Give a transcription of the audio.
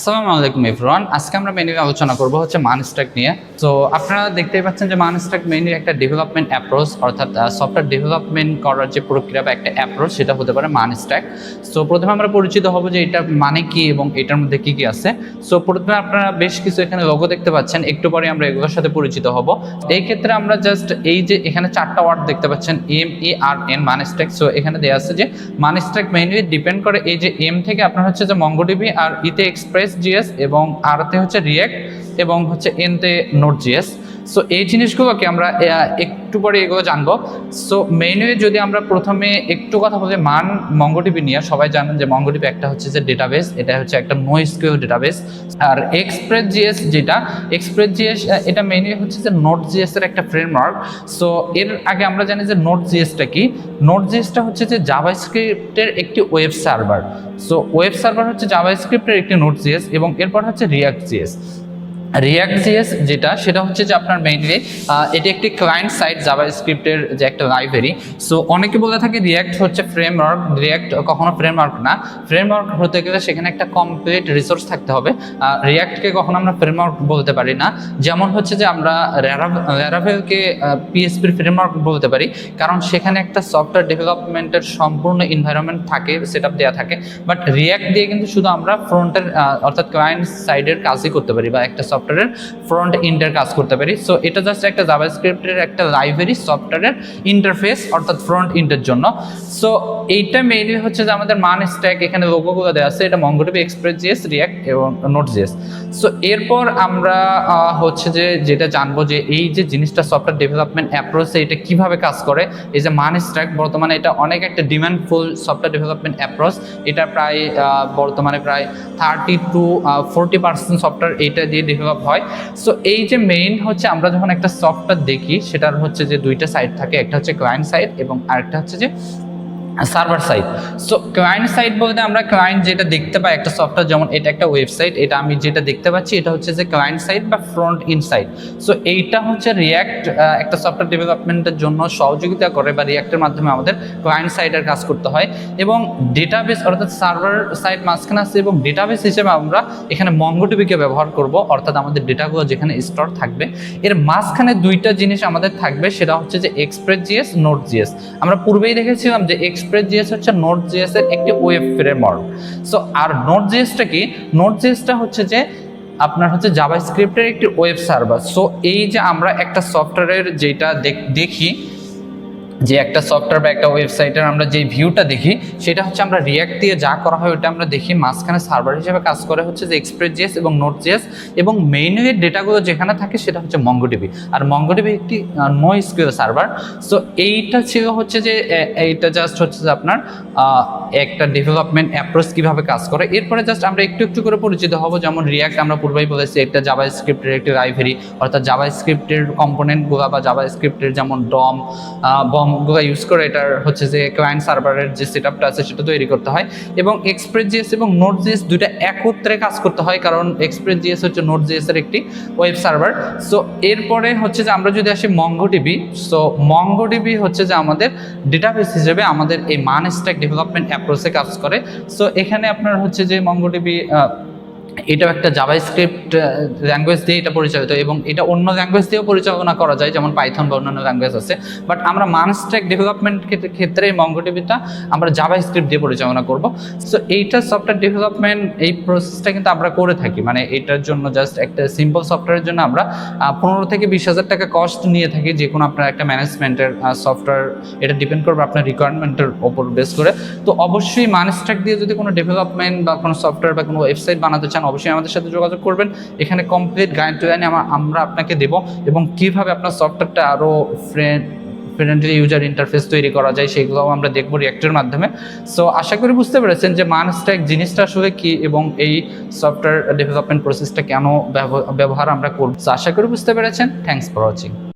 আসসালামু আলাইকুম এভরিওয়ান। আজকে আমরা মেইনলি আলোচনা করব হচ্ছে মানস্ট্যাক নিয়ে। তো আপনারা দেখতেই পাচ্ছেন যে মানস্ট্যাক মেইনলি একটা ডেভেলপমেন্ট অ্যাপ্রোচ, অর্থাৎ সফটওয়্যার ডেভেলপমেন্ট করার যে প্রক্রিয়া বা একটা অ্যাপ্রোচ, সেটা হতে পারে মানস্ট্যাক। সো প্রথমে আমরা পরিচিত হব যে এটা মানে কি এবং এটার মধ্যে কি কি আছে। সো প্রথমে আপনারা বেশ কিছু এখানে লোগো দেখতে পাচ্ছেন, একটু পরে আমরা এগুলোর সাথে পরিচিত হব। এই ক্ষেত্রে আমরা জাস্ট এই যে এখানে চারটা ওয়ার্ড দেখতে পাচ্ছেন, MERN মানস্ট্যাক। সো এখানে দেওয়া আছে যে মানস্ট্যাক মেইনলি ডিপেন্ড করে এই যে এম থেকে আপনার হচ্ছে যে মঙ্গোডিবি, আর ইতে এক্সপ্রেস.js এবং আরতে হচ্ছে রিঅ্যাক্ট এবং হচ্ছে এনতে নোড.js। সো এই জিনিসগুলোকে আমরা একটু পরে এগুলো জানবো। সো মেইনলি যদি আমরা প্রথমে একটু কথা বলি মঙ্গোডিবি নিয়ে, সবাই জানেন যে মঙ্গোডিবি একটা হচ্ছে যে ডেটাবেস, এটা হচ্ছে একটা NoSQL ডেটাবেস। আর এক্সপ্রেস.js এটা মেইনলি হচ্ছে যে নোড.js এর একটা ফ্রেমওয়ার্ক। সো এর আগে আমরা জানি যে নোড.jsটা কি। নোড.jsটা হচ্ছে যে জাভাস্ক্রিপ্টের একটি web server. So web server হচ্ছে জাভাস্ক্রিপ্টের একটি নোড.js এবং এরপর হচ্ছে রিঅ্যাক্ট.js যেটা, সেটা হচ্ছে যে আপনার মেইনলি এটি একটি ক্লায়েন্ট সাইড জাভাস্ক্রিপ্টের যে একটা লাইব্রেরি। সো অনেকে বলে থাকে রিঅ্যাক্ট হচ্ছে ফ্রেমওয়ার্ক, রিঅ্যাক্ট কখনো ফ্রেমওয়ার্ক না। ফ্রেমওয়ার্ক হতে গেলে সেখানে একটা কমপ্লিট রিসোর্স থাকতে হবে। রিঅ্যাক্টকে কখনো আমরা ফ্রেমওয়ার্ক বলতে পারি না। যেমন হচ্ছে যে আমরা ল্যারাভেলকে PHP ফ্রেমওয়ার্ক বলতে পারি, কারণ সেখানে একটা সফটওয়্যার ডেভেলপমেন্টের সম্পূর্ণ এনভায়রনমেন্ট থাকে, সেট আপ দেওয়া থাকে। বাট রিঅ্যাক্ট দিয়ে কিন্তু শুধু আমরা ফ্রন্টের অর্থাৎ ক্লায়েন্ট সাইডের কাজই করতে পারি বা একটা সফটওয়্যারের ফ্রন্ট এন্ডের কাজ করতে পারি। সো এটা জাস্ট একটা জাভাস্ক্রিপ্টের একটা লাইব্রেরি সফটওয়্যারের ইন্টারফেস অর্থাৎ ফ্রন্ট এন্ডের জন্য। সো এইটা মেইনলি হচ্ছে যে আমাদের মানস্ট্যাক, এখানে লোগোগুলো দেওয়া আছে, এটা মঙ্গোডিবি, এক্সপ্রেস.js, রিঅ্যাক্ট এবং নোড.js। সো এরপর আমরা হচ্ছে যে যেটা জানবো যে এই যে জিনিসটা সফটওয়্যার ডেভেলপমেন্ট অ্যাপ্রোচে এটা কিভাবে কাজ করে। এই যে মানস্ট্যাক বর্তমানে এটা অনেক একটা ডিমান্ডফুল সফটওয়্যার ডেভেলপমেন্ট অ্যাপ্রোচ। এটা প্রায় বর্তমানে প্রায় 30 to 40% সফটওয়্যার এইটা দিয়ে ডেভেলপ হয়। সো এই যে মেইন হচ্ছে আমরা যখন একটা সফটওয়্যার দেখি, সেটার হচ্ছে যে দুইটা সাইড থাকে, একটা হচ্ছে ক্লায়েন্ট সাইড এবং আরেকটা হচ্ছে যে server side. So client side বলতে আমরা ক্লায়েন্ট যেটা দেখতে পাই একটা সফটওয়্যার, যেমন এটা একটা ওয়েবসাইট, এটা আমি যেটা দেখতে পাচ্ছি এটা হচ্ছে যে ক্লায়েন্ট সাইড বা ফ্রন্ট ইন সাইড। সো এইটা হচ্ছে রিঅ্যাক্ট একটা সফটওয়্যার ডেভেলপমেন্টের জন্য সহযোগিতা করে, বা রিঅ্যাক্টের মাধ্যমে আমাদের ক্লায়েন্ট সাইডের কাজ করতে হয়। এবং ডেটাবেস অর্থাৎ সার্ভার সাইড মাঝখানে আছে, এবং ডেটাবেস হিসেবে আমরা এখানে মঙ্গোডিবিকে ব্যবহার করব, অর্থাৎ আমাদের ডেটাগুলো যেখানে স্টোর থাকবে। এর মাঝখানে দুইটা জিনিস আমাদের থাকবে, সেটা হচ্ছে যে এক্সপ্রেস.js, নোড.js। আমরা পূর্বেই দেখেছিলাম যে এক্সপ্রেস.js হচ্ছে নোড.js এর একটি ওয়েব ফ্রেমওয়ার্ক। সো আর নোড.jsটা কি? নোড.jsটা হচ্ছে যে আপনার হচ্ছে জাভাস্ক্রিপ্টের একটি ওয়েব সার্ভার। সো এই যে আমরা একটা সফটওয়্যারের যেটা দেখি, যে একটা সফটওয়্যার বা একটা ওয়েবসাইটের আমরা যে ভিউটা দেখি, সেটা হচ্ছে আমরা রিঅ্যাক্ট দিয়ে যা করা হয় ওটা আমরা দেখি। মাঝখানে সার্ভার হিসেবে কাজ করে হচ্ছে যে এক্সপ্রেস.js এবং নোড.js, এবং মেইনলি ডেটাগুলো যেখানে থাকে সেটা হচ্ছে মঙ্গোডিবি। আর মঙ্গোডিবি একটি NoSQL সার্ভার। সো এইটা ছিল হচ্ছে যে এইটা জাস্ট হচ্ছে যে আপনার একটা ডেভেলপমেন্ট অ্যাপ্রোচ কীভাবে কাজ করে। এরপরে জাস্ট আমরা একটু একটু করে পরিচিত হব। যেমন রিঅ্যাক্ট আমরা পূর্বেই বলেছি একটা জাভাস্ক্রিপ্টের একটি লাইব্রেরি, অর্থাৎ জাভাস্ক্রিপ্টের কম্পোনেন্টগুলো বা জাভাস্ক্রিপ্টের যেমন বমগুলো ইউজ করে এটার হচ্ছে যে ক্লায়েন্ট সার্ভারের যে সেট আপটা আছে সেটা তৈরি করতে হয়। এবং এক্সপ্রেস.js এবং নোড.js দুইটা একত্রে কাজ করতে হয়, কারণ এক্সপ্রেস.js হচ্ছে নোড.js এর একটি ওয়েব সার্ভার। সো এরপরে হচ্ছে যে আমরা যদি আসি মঙ্গোডিবি, সো মঙ্গোডিবি হচ্ছে যে আমাদের ডেটাবেস হিসেবে আমাদের এই মানস্ট্যাক ডেভেলপমেন্ট অ্যাপ্রোচে কাজ করে। সো এখানে আপনার হচ্ছে যে মঙ্গোডিবি এটাও একটা জাভাস্ক্রিপ্ট ল্যাঙ্গুয়েজ দিয়ে এটা পরিচালিত, এবং এটা অন্য ল্যাঙ্গুয়েজ দিয়েও পরিচালনা করা যায়, যেমন পাইথন বা অন্যান্য ল্যাঙ্গুয়েজ আছে। বাট আমরা মানস্ট্যাক ডেভেলপমেন্ট ক্ষেত্রে মঙ্গোডিবিটা আমরা জাভাস্ক্রিপ্ট দিয়ে পরিচালনা করব। সো এইটা সফটওয়্যার ডেভেলপমেন্ট এই প্রসেসটা কিন্তু আমরা করে থাকি। মানে এটার জন্য জাস্ট একটা সিম্পল সফটওয়্যারের জন্য আমরা 15 থেকে 20,000 টাকা কস্ট নিয়ে থাকি, যে কোনো আপনার একটা ম্যানেজমেন্টের সফটওয়্যার। এটা ডিপেন্ড করবে আপনার রিকোয়ারমেন্টের ওপর বেস করে। তো অবশ্যই মানস্ট্যাক দিয়ে যদি কোনো ডেভেলপমেন্ট বা কোনো সফটওয়্যার বা কোনো ওয়েবসাইট বানাতে চান, অবশ্যই আমাদের সাথে যোগাযোগ করবেন। এখানে কমপ্লিট গাইডলাইন আমরা আপনাকে দেব, এবং কিভাবে আপনার সফটওয়্যারটা আরও ফ্রেন্ডলি ইউজার ইন্টারফেস তৈরি করা যায় সেগুলোও আমরা দেখব রিঅ্যাক্টের মাধ্যমে। সো আশা করি বুঝতে পেরেছেন যে মানস্ট্যাক জিনিসটা আসলে কি এবং এই সফটওয়্যার ডেভেলপমেন্ট প্রসেসটা কেন ব্যবহার আমরা করব। সো আশা করি বুঝতে পেরেছেন। Thanks for watching.